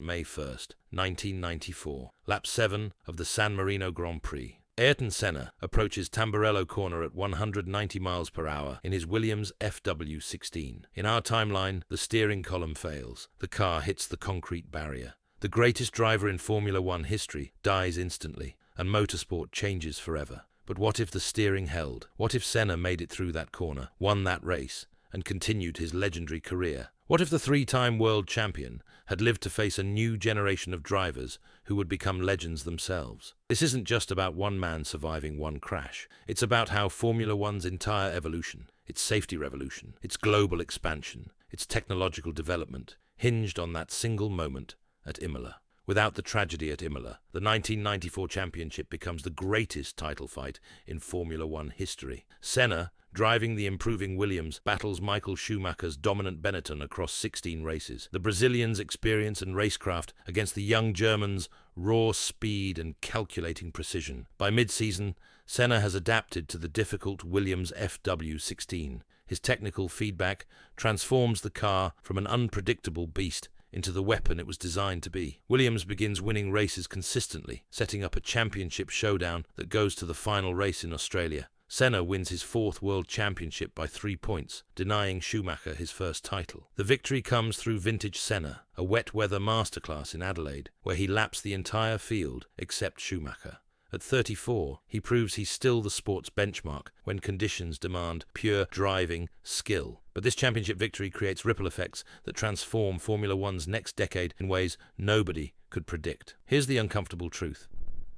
May 1, 1994. Lap 7 of the San Marino Grand Prix. Ayrton Senna approaches Tamburello corner at 190 miles per hour in his Williams FW16. In our timeline, the steering column fails. The car hits the concrete barrier. The greatest driver in Formula One history dies instantly, and motorsport changes forever. But what if the steering held? What if Senna made it through that corner, won that race, and continued his legendary career? What if the three-time world champion had lived to face a new generation of drivers who would become legends themselves? This isn't just about one man surviving one crash. It's about how Formula One's entire evolution, its safety revolution, its global expansion, its technological development, hinged on that single moment at Imola. Without the tragedy at Imola, the 1994 championship becomes the greatest title fight in Formula One history. Senna, driving the improving Williams, battles Michael Schumacher's dominant Benetton across 16 races. The Brazilian's experience and racecraft against the young German's raw speed and calculating precision. By mid-season, Senna has adapted to the difficult Williams FW16. His technical feedback transforms the car from an unpredictable beast into the weapon it was designed to be. Williams begins winning races consistently, setting up a championship showdown that goes to the final race in Australia. Senna wins his fourth world championship by 3 points, denying Schumacher his first title. The victory comes through vintage Senna, a wet-weather masterclass in Adelaide, where he laps the entire field except Schumacher. At 34, he proves he's still the sport's benchmark when conditions demand pure driving skill. But this championship victory creates ripple effects that transform Formula One's next decade in ways nobody could predict. Here's the uncomfortable truth.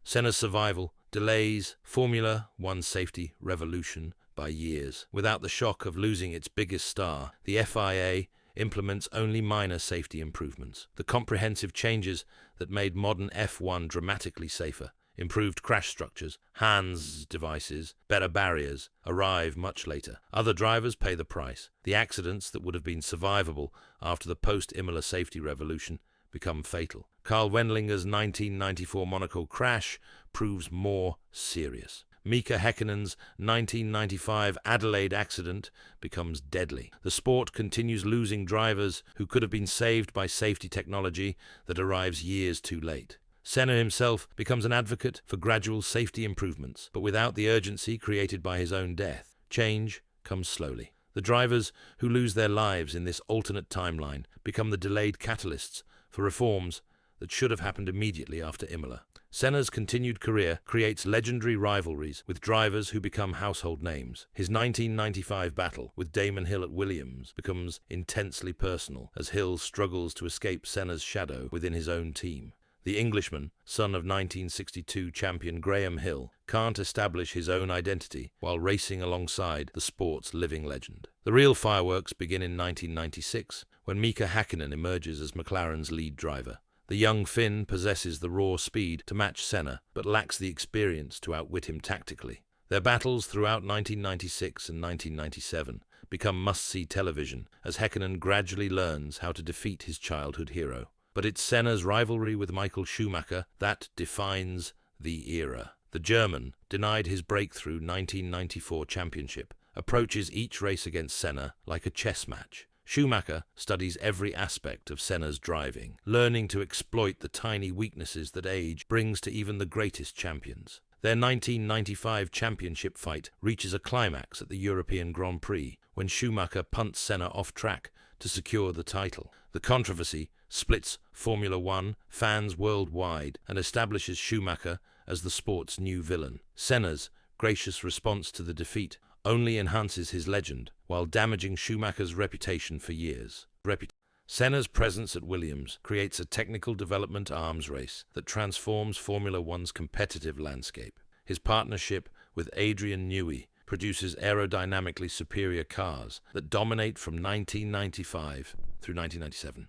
Senna's survival delays Formula One's safety revolution by years. Without the shock of losing its biggest star, the FIA implements only minor safety improvements. The comprehensive changes that made modern F1 dramatically safer, improved crash structures, hands devices, better barriers, arrive much later. Other drivers pay the price. The accidents that would have been survivable after the post-Imola safety revolution become fatal. Karl Wendlinger's 1994 Monaco crash proves more serious. Mika Häkkinen's 1995 Adelaide accident becomes deadly. The sport continues losing drivers who could have been saved by safety technology that arrives years too late. Senna himself becomes an advocate for gradual safety improvements, but without the urgency created by his own death. Change comes slowly. The drivers who lose their lives in this alternate timeline become the delayed catalysts for reforms that should have happened immediately after Imola. Senna's continued career creates legendary rivalries with drivers who become household names. His 1995 battle with Damon Hill at Williams becomes intensely personal as Hill struggles to escape Senna's shadow within his own team. The Englishman, son of 1962 champion Graham Hill, can't establish his own identity while racing alongside the sport's living legend. The real fireworks begin in 1996, when Mika Häkkinen emerges as McLaren's lead driver. The young Finn possesses the raw speed to match Senna, but lacks the experience to outwit him tactically. Their battles throughout 1996 and 1997 become must-see television as Häkkinen gradually learns how to defeat his childhood hero. But it's Senna's rivalry with Michael Schumacher that defines the era. The German, denied his breakthrough 1994 championship, approaches each race against Senna like a chess match. Schumacher studies every aspect of Senna's driving, learning to exploit the tiny weaknesses that age brings to even the greatest champions. Their 1995 championship fight reaches a climax at the European Grand Prix when Schumacher punts Senna off track to secure the title. The controversy splits Formula One fans worldwide and establishes Schumacher as the sport's new villain. Senna's gracious response to the defeat only enhances his legend while damaging Schumacher's reputation for years. Senna's presence at Williams creates a technical development arms race that transforms Formula One's competitive landscape. His partnership with Adrian Newey produces aerodynamically superior cars that dominate from 1995 through 1997.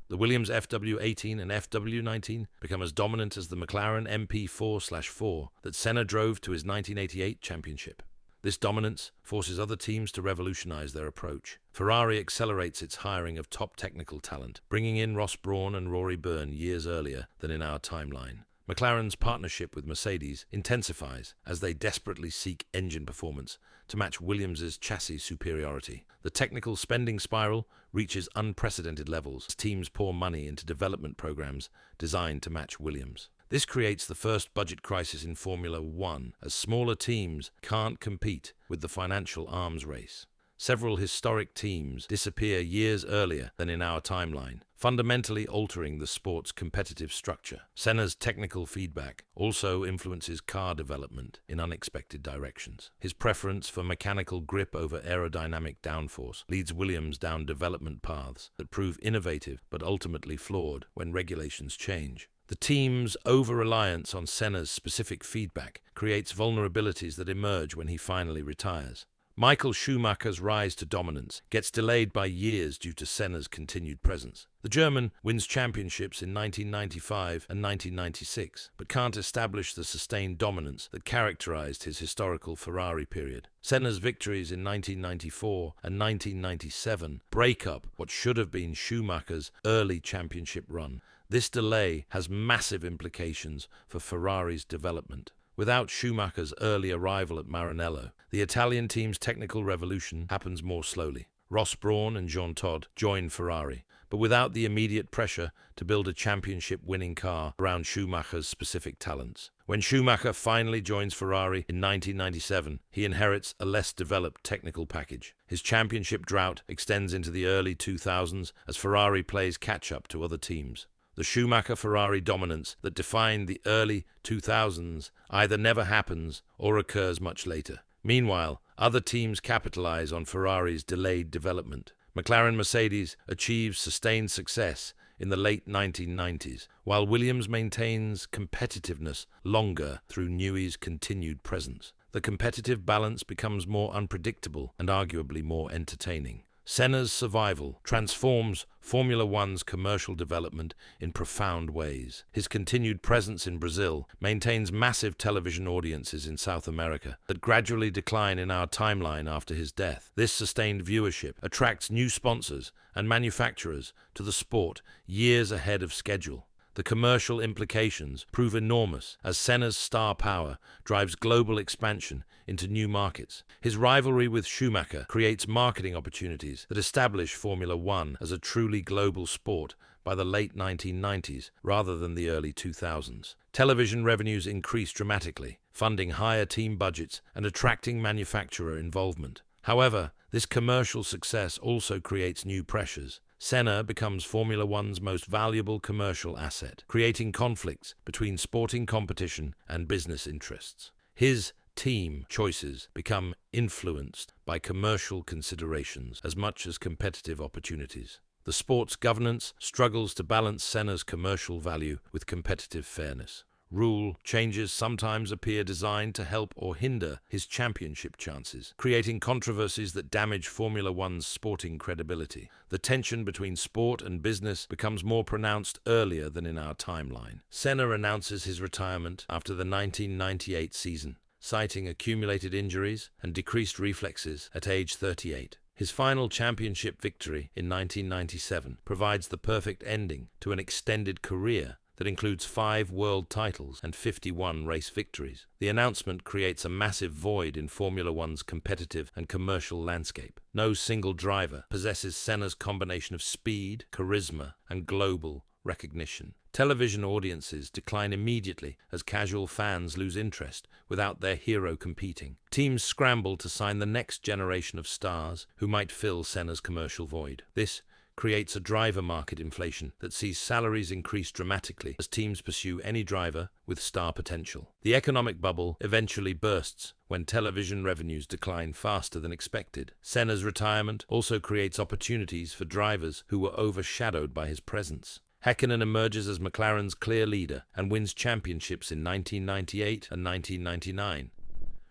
The Williams FW18 and FW19 become as dominant as the McLaren MP4/4 that Senna drove to his 1988 championship. This dominance forces other teams to revolutionize their approach. Ferrari accelerates its hiring of top technical talent, bringing in Ross Brawn and Rory Byrne years earlier than in our timeline. McLaren's partnership with Mercedes intensifies as they desperately seek engine performance to match Williams's chassis superiority. The technical spending spiral reaches unprecedented levels as teams pour money into development programs designed to match Williams. This creates the first budget crisis in Formula One, as smaller teams can't compete with the financial arms race. Several historic teams disappear years earlier than in our timeline, fundamentally altering the sport's competitive structure. Senna's technical feedback also influences car development in unexpected directions. His preference for mechanical grip over aerodynamic downforce leads Williams down development paths that prove innovative but ultimately flawed when regulations change. The team's over-reliance on Senna's specific feedback creates vulnerabilities that emerge when he finally retires. Michael Schumacher's rise to dominance gets delayed by years due to Senna's continued presence. The German wins championships in 1995 and 1996, but can't establish the sustained dominance that characterized his historical Ferrari period. Senna's victories in 1994 and 1997 break up what should have been Schumacher's early championship run. This delay has massive implications for Ferrari's development. Without Schumacher's early arrival at Maranello, the Italian team's technical revolution happens more slowly. Ross Brawn and Jean Todt join Ferrari, but without the immediate pressure to build a championship-winning car around Schumacher's specific talents. When Schumacher finally joins Ferrari in 1997, he inherits a less developed technical package. His championship drought extends into the early 2000s as Ferrari plays catch-up to other teams. The Schumacher-Ferrari dominance that defined the early 2000s either never happens or occurs much later. Meanwhile, other teams capitalize on Ferrari's delayed development. McLaren-Mercedes achieves sustained success in the late 1990s, while Williams maintains competitiveness longer through Newey's continued presence. The competitive balance becomes more unpredictable and arguably more entertaining. Senna's survival transforms Formula One's commercial development in profound ways. His continued presence in Brazil maintains massive television audiences in South America that gradually decline in our timeline after his death. This sustained viewership attracts new sponsors and manufacturers to the sport years ahead of schedule. The commercial implications prove enormous as Senna's star power drives global expansion into new markets. His rivalry with Schumacher creates marketing opportunities that establish Formula One as a truly global sport by the late 1990s rather than the early 2000s. Television revenues increase dramatically, funding higher team budgets and attracting manufacturer involvement. However, this commercial success also creates new pressures. Senna becomes Formula One's most valuable commercial asset, creating conflicts between sporting competition and business interests. His team choices become influenced by commercial considerations as much as competitive opportunities. The sport's governance struggles to balance Senna's commercial value with competitive fairness. Rule changes sometimes appear designed to help or hinder his championship chances, creating controversies that damage Formula One's sporting credibility. The tension between sport and business becomes more pronounced earlier than in our timeline. Senna announces his retirement after the 1998 season, citing accumulated injuries and decreased reflexes at age 38. His final championship victory in 1997 provides the perfect ending to an extended career that includes 5 world titles and 51 race victories. The announcement creates a massive void in Formula One's competitive and commercial landscape. No single driver possesses Senna's combination of speed, charisma, and global recognition. Television audiences decline immediately as casual fans lose interest without their hero competing. Teams scramble to sign the next generation of stars who might fill Senna's commercial void. This creates a driver market inflation that sees salaries increase dramatically as teams pursue any driver with star potential. The economic bubble eventually bursts when television revenues decline faster than expected. Senna's retirement also creates opportunities for drivers who were overshadowed by his presence. Häkkinen emerges as McLaren's clear leader and wins championships in 1998 and 1999.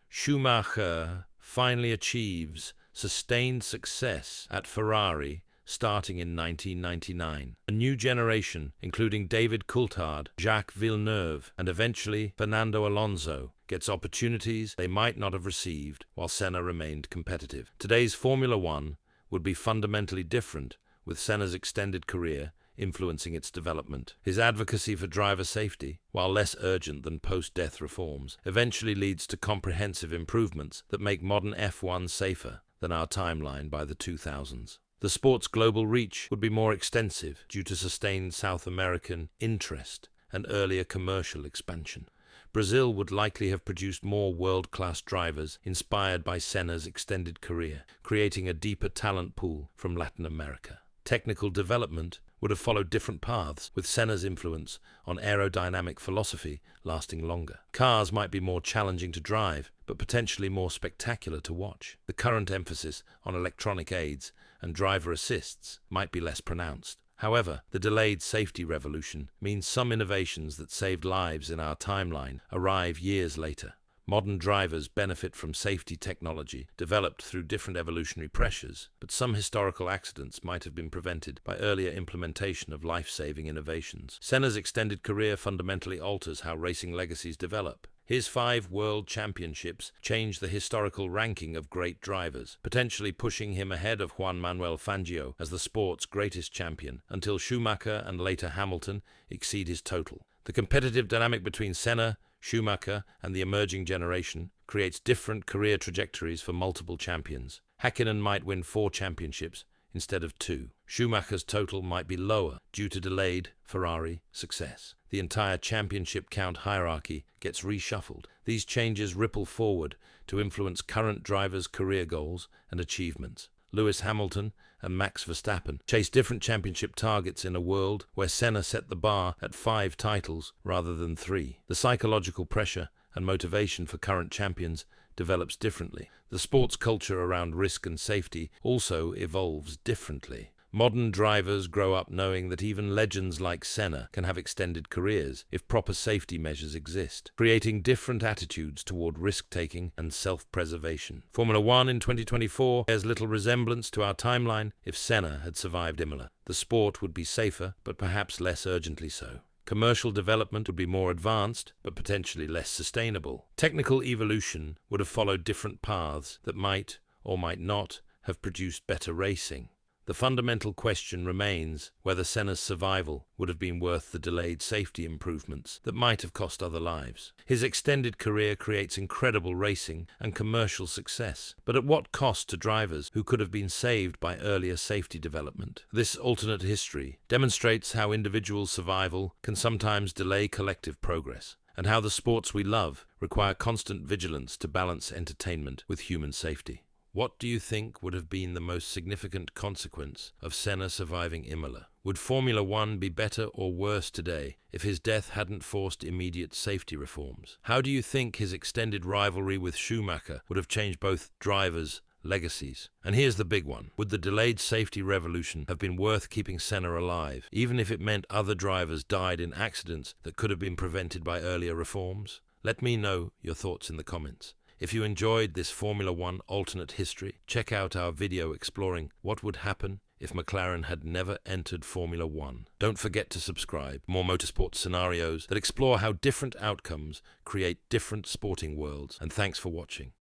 Schumacher finally achieves sustained success at Ferrari starting in 1999. A new generation, including David Coulthard, Jacques Villeneuve, and eventually Fernando Alonso, gets opportunities they might not have received while Senna remained competitive. Today's Formula One would be fundamentally different with Senna's extended career influencing its development. His advocacy for driver safety, while less urgent than post-death reforms, eventually leads to comprehensive improvements that make modern F1 safer than our timeline by the 2000s. The sport's global reach would be more extensive due to sustained South American interest and earlier commercial expansion. Brazil would likely have produced more world-class drivers inspired by Senna's extended career, creating a deeper talent pool from Latin America. Technical development would have followed different paths, with Senna's influence on aerodynamic philosophy lasting longer. Cars might be more challenging to drive, but potentially more spectacular to watch. The current emphasis on electronic aids and driver assists might be less pronounced. However, the delayed safety revolution means some innovations that saved lives in our timeline arrive years later. Modern drivers benefit from safety technology developed through different evolutionary pressures, but some historical accidents might have been prevented by earlier implementation of life-saving innovations. Senna's extended career fundamentally alters how racing legacies develop. His 5 world championships changed the historical ranking of great drivers, potentially pushing him ahead of Juan Manuel Fangio as the sport's greatest champion, until Schumacher and later Hamilton exceed his total. The competitive dynamic between Senna, Schumacher, and the emerging generation creates different career trajectories for multiple champions. Häkkinen might win 4 championships instead of 2. Schumacher's total might be lower due to delayed Ferrari success. The entire championship count hierarchy gets reshuffled. These changes ripple forward to influence current drivers' career goals and achievements. Lewis Hamilton and Max Verstappen chase different championship targets in a world where Senna set the bar at 5 titles rather than 3. The psychological pressure and motivation for current champions develops differently. The sports culture around risk and safety also evolves differently. Modern drivers grow up knowing that even legends like Senna can have extended careers if proper safety measures exist, creating different attitudes toward risk-taking and self-preservation. Formula One in 2024 bears little resemblance to our timeline if Senna had survived Imola. The sport would be safer, but perhaps less urgently so. Commercial development would be more advanced, but potentially less sustainable. Technical evolution would have followed different paths that might or might not have produced better racing. The fundamental question remains whether Senna's survival would have been worth the delayed safety improvements that might have cost other lives. His extended career creates incredible racing and commercial success, but at what cost to drivers who could have been saved by earlier safety development? This alternate history demonstrates how individual survival can sometimes delay collective progress, and how the sports we love require constant vigilance to balance entertainment with human safety. What do you think would have been the most significant consequence of Senna surviving Imola? Would Formula One be better or worse today if his death hadn't forced immediate safety reforms? How do you think his extended rivalry with Schumacher would have changed both drivers' legacies? And here's the big one. Would the delayed safety revolution have been worth keeping Senna alive, even if it meant other drivers died in accidents that could have been prevented by earlier reforms? Let me know your thoughts in the comments. If you enjoyed this Formula One alternate history, check out our video exploring what would happen if McLaren had never entered Formula One. Don't forget to subscribe for more motorsport scenarios that explore how different outcomes create different sporting worlds. And thanks for watching.